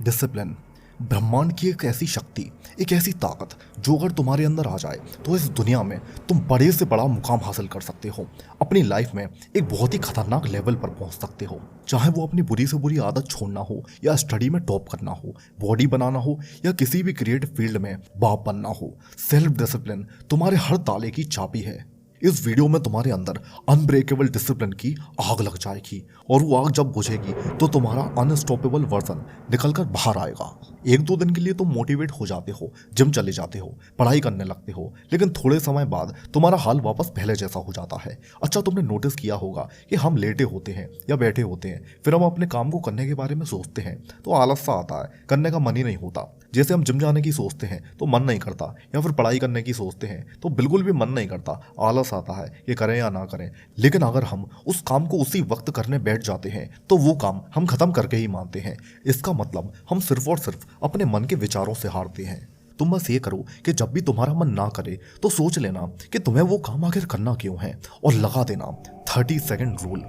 Discipline ब्रह्मांड की एक ऐसी शक्ति, एक ऐसी ताकत जो अगर तुम्हारे अंदर आ जाए तो इस दुनिया में तुम बड़े से बड़ा मुकाम हासिल कर सकते हो। अपनी लाइफ में एक बहुत ही खतरनाक लेवल पर पहुंच सकते हो, चाहे वो अपनी बुरी से बुरी आदत छोड़ना हो या स्टडी में टॉप करना हो, बॉडी बनाना हो या किसी भी क्रिएटिव फील्ड में बाप बनना हो। सेल्फ डिसिप्लिन तुम्हारे हर ताले की चाबी है। इस वीडियो में तुम्हारे अंदर अनब्रेकेबल डिसिप्लिन की आग लग जाएगी और वो आग जब बुझेगी तो तुम्हारा अनस्टॉपेबल वर्जन निकलकर बाहर आएगा। एक दो दिन के लिए तुम मोटिवेट हो जाते हो, जिम चले जाते हो, पढ़ाई करने लगते हो, लेकिन थोड़े समय बाद तुम्हारा हाल वापस पहले जैसा हो जाता है। अच्छा, तुमने नोटिस किया होगा कि हम लेटे होते हैं या बैठे होते हैं, फिर हम अपने काम को करने के बारे में सोचते हैं तो आलस सा आता है, करने का मन ही नहीं होता। जैसे हम जिम जाने की सोचते हैं तो मन नहीं करता, या फिर पढ़ाई करने की सोचते हैं तो बिल्कुल भी मन नहीं करता, आलस आता है कि करें या ना करें। लेकिन अगर हम उस काम को उसी वक्त करने बैठ जाते हैं तो वो काम हम खत्म करके ही मानते हैं। इसका मतलब हम सिर्फ और सिर्फ अपने मन के विचारों से हारते हैं। तुम बस ये करो कि जब भी तुम्हारा मन ना करे तो सोच लेना कि तुम्हें वो काम आखिर करना क्यों है और लगा देना 30 सेकेंड रूल।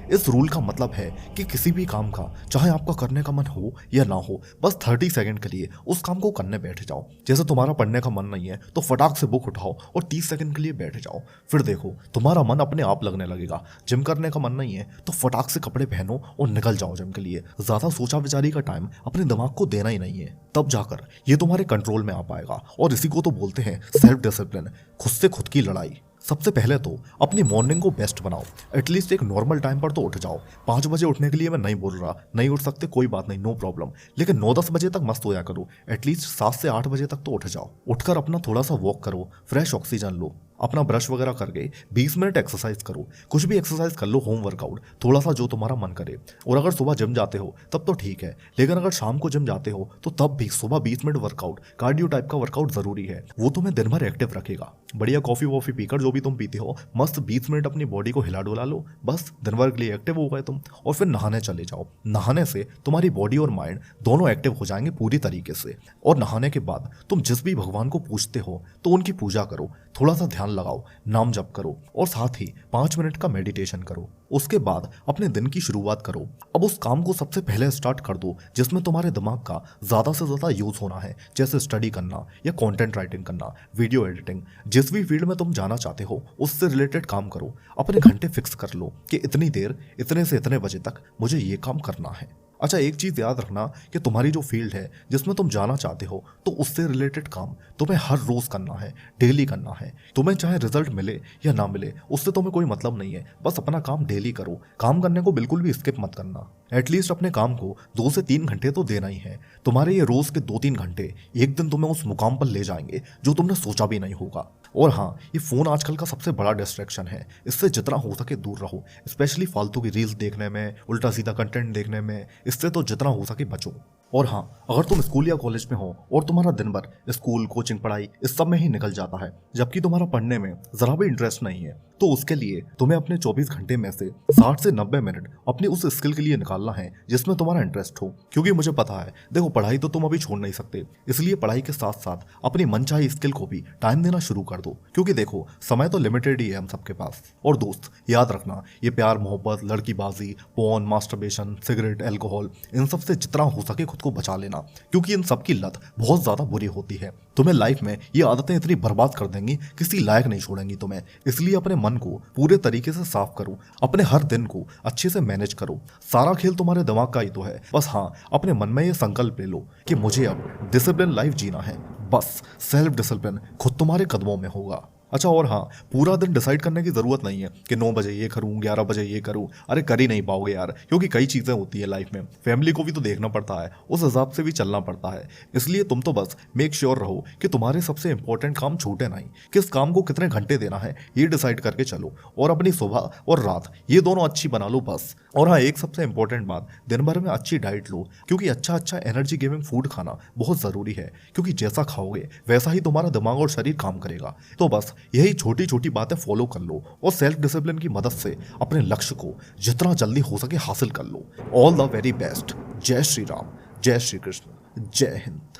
इस रूल का मतलब है कि किसी भी काम का, चाहे आपका करने का मन हो या ना हो, बस 30 सेकंड के लिए उस काम को करने बैठ जाओ। जैसे तुम्हारा पढ़ने का मन नहीं है तो फटाक से बुक उठाओ और 30 सेकंड के लिए बैठ जाओ, फिर देखो तुम्हारा मन अपने आप लगने लगेगा। जिम करने का मन नहीं है तो फटाक से कपड़े पहनो और निकल जाओ जिम के लिए। ज़्यादा सोचा विचारी का टाइम अपने दिमाग को देना ही नहीं है, तब जाकर ये तुम्हारे कंट्रोल में आ पाएगा। और इसी को तो बोलते हैं सेल्फ डिसिप्लिन, खुद से खुद की लड़ाई। सबसे पहले तो अपनी मॉर्निंग को बेस्ट बनाओ। एटलीस्ट एक नॉर्मल टाइम पर तो उठ जाओ। 5 बजे उठने के लिए मैं नहीं बोल रहा, नहीं उठ सकते कोई बात नहीं, नो प्रॉब्लम, लेकिन 9-10 बजे तक मस्त होया करो। एटलीस्ट 7 से 8 बजे तक तो उठ जाओ। उठकर अपना थोड़ा सा वॉक करो, फ्रेश ऑक्सीजन लो, अपना ब्रश वगैरह करके 20 मिनट एक्सरसाइज करो। कुछ भी एक्सरसाइज कर लो, होम वर्कआउट, थोड़ा सा जो तुम्हारा मन करे। और अगर सुबह जिम जाते हो तब तो ठीक है, लेकिन अगर शाम को जिम जाते हो तो तब भी सुबह 20 मिनट वर्कआउट, कार्डियो टाइप का वर्कआउट जरूरी है। वो तुम्हें दिन भर एक्टिव रखेगा। बढ़िया कॉफी वॉफी पीकर, जो भी तुम पीते हो, मस्त 20 मिनट अपनी बॉडी को हिला डुला लो, बस दिन भर के लिए एक्टिव हो गए तुम। और फिर नहाने चले जाओ। नहाने से तुम्हारी बॉडी और माइंड दोनों एक्टिव हो जाएंगे पूरी तरीके से। और नहाने के बाद तुम जिस भी भगवान को पूजते हो तो उनकी पूजा करो, थोड़ा सा ध्यान लगाओ, नाम जप करो और साथ ही 5 मिनट का मेडिटेशन करो। उसके बाद अपने दिन की शुरुआत करो। अब उस काम को सबसे पहले स्टार्ट कर दो जिसमें तुम्हारे दिमाग का ज्यादा से ज्यादा यूज होना है, जैसे स्टडी करना या कंटेंट राइटिंग करना, वीडियो एडिटिंग। जिस भी फील्ड में तुम जाना चाहते हो उससे रिलेटेड काम करो। अपने घंटे फिक्स कर लो कि इतनी देर, इतने से इतने बजे तक मुझे ये काम करना है। अच्छा, एक चीज़ याद रखना कि तुम्हारी जो फील्ड है जिसमें तुम जाना चाहते हो तो उससे रिलेटेड काम तुम्हें हर रोज़ करना है, डेली करना है। तुम्हें चाहे रिजल्ट मिले या ना मिले, उससे तुम्हें कोई मतलब नहीं है, बस अपना काम डेली करो। काम करने को बिल्कुल भी स्किप मत करना। एटलीस्ट अपने काम को 2 से 3 घंटे तो देना ही है। तुम्हारे ये रोज़ के 2-3 घंटे एक दिन तुम्हें उस मुकाम पर ले जाएंगे जो तुमने सोचा भी नहीं होगा। और हाँ, ये फ़ोन आजकल का सबसे बड़ा डिस्ट्रैक्शन है, इससे जितना हो सके दूर रहो। स्पेशली फालतू की रील्स देखने में, उल्टा सीधा कंटेंट देखने में, इससे तो जितना हो सके बचो। और हाँ, अगर तुम स्कूल या कॉलेज में हो और तुम्हारा दिन भर स्कूल, कोचिंग, पढ़ाई इस सब में ही निकल जाता है, जबकि तुम्हारा पढ़ने में ज़रा भी इंटरेस्ट नहीं है, तो उसके लिए तुम्हें अपने 24 घंटे में से 60 से 90 मिनट अपनी उस स्किल के लिए निकालना है जिसमें तुम्हारा इंटरेस्ट हो। क्योंकि मुझे पता है, देखो, पढ़ाई तो तुम अभी छोड़ नहीं सकते, इसलिए पढ़ाई के साथ साथ अपनी मनचाही स्किल को भी टाइम देना शुरू कर दो। क्योंकि देखो, समय तो लिमिटेड ही है हम सबके पास। और दोस्त, याद रखना, ये प्यार, मोहब्बत, लड़कीबाजी, पोर्न, मास्टरबेशन, सिगरेट, अल्कोहल, इन सब से जितना हो सके खुद को बचा लेना, क्योंकि इन सब की लत बहुत ज़्यादा बुरी होती है। तुम्हें लाइफ में ये आदतें इतनी बर्बाद कर देंगी, किसी लायक नहीं छोड़ेंगी तुम्हें। इसलिए अपने मन को पूरे तरीके से साफ करो, अपने हर दिन को अच्छे से मैनेज करो। सारा खेल तुम्हारे दिमाग का ही तो है। बस हाँ, अपने मन में ये संकल्प ले लो कि मुझे अब डिसिप्लिन लाइफ जीना है। बस सेल्फ डिसिप्लिन खुद तुम्हारे कदमों में होगा। अच्छा, और हाँ, पूरा दिन डिसाइड करने की ज़रूरत नहीं है कि 9 बजे ये करूँ, 11 बजे ये करूँ। अरे कर ही नहीं पाओगे यार, क्योंकि कई चीज़ें होती है लाइफ में, फैमिली को भी तो देखना पड़ता है, उस हिसाब से भी चलना पड़ता है। इसलिए तुम तो बस मेक श्योर रहो कि तुम्हारे सबसे इंपॉर्टेंट काम छूटे नहीं। किस काम को कितने घंटे देना है ये डिसाइड करके चलो, और अपनी सुबह और रात ये दोनों अच्छी बना लो बस। और हाँ, एक सबसे इंपॉर्टेंट बात, दिन भर में अच्छी डाइट लो, क्योंकि अच्छा एनर्जी गिविंग फूड खाना बहुत ज़रूरी है। क्योंकि जैसा खाओगे वैसा ही तुम्हारा दिमाग और शरीर काम करेगा। तो बस यही छोटी छोटी बातें फॉलो कर लो और सेल्फ डिसिप्लिन की मदद से अपने लक्ष्य को जितना जल्दी हो सके हासिल कर लो। All the very best. जय श्री राम, जय श्री कृष्ण, जय हिंद।